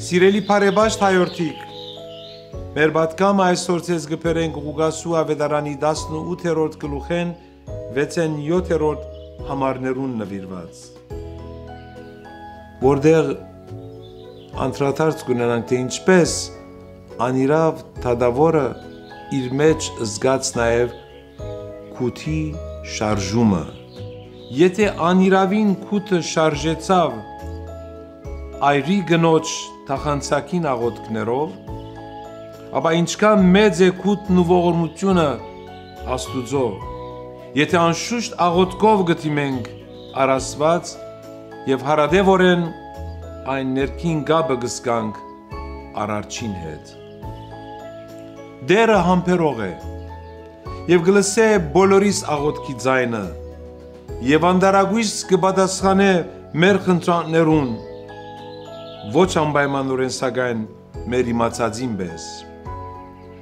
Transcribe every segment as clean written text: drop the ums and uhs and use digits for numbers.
Սիրելի բարեբաշտ հայրորդիկ, մեր պատգամը այսօր ձեզ կբերենք Ղուկասու ավետարանի 18-րդ գլուխեն 6-7-րդ համարներուն նվիրված, որտեղ անդրադարձ կունենանք, թե ինչպես անիրավ թադավորը իր մեջ զգաց նաև քութի շարժումը։ Եթե անիրավին քութը շարժեցավ այրի գնոջ թախանցակին աղոթքներով, ապա ինչքան մեծ է քութն ու ողորմությունը Աստուծո, եթե անշուշտ աղոթքով գտիմենք առասված և հարադևորեն այն ներքին գաբը գսկանք արարչին հետ։ Դերը համբերող է և գլսե բոլորիս աղոթքի ձայնը և անդարագույս կպատասխանե մեր խնդրանքներուն, ոչ անպայմանորեն սակայն մեր իմացածին պես,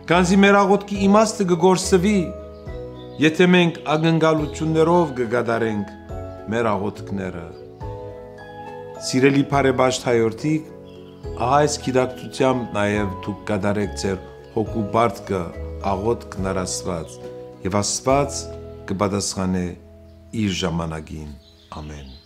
քանզի մեր աղոթքի իմաստը կգործվի, եթե մենք ակնկալություններով կկատարենք մեր աղոթքները։ Սիրելի բարեբաշտ հայրորդիկ, ահա այս գիտակցությամբ նաև դուք կատարեք ձեր հոգու պարտքը աղոթքն առ Աստված, և Աստված կպատասխանե իր ժամանակին։ Ամեն։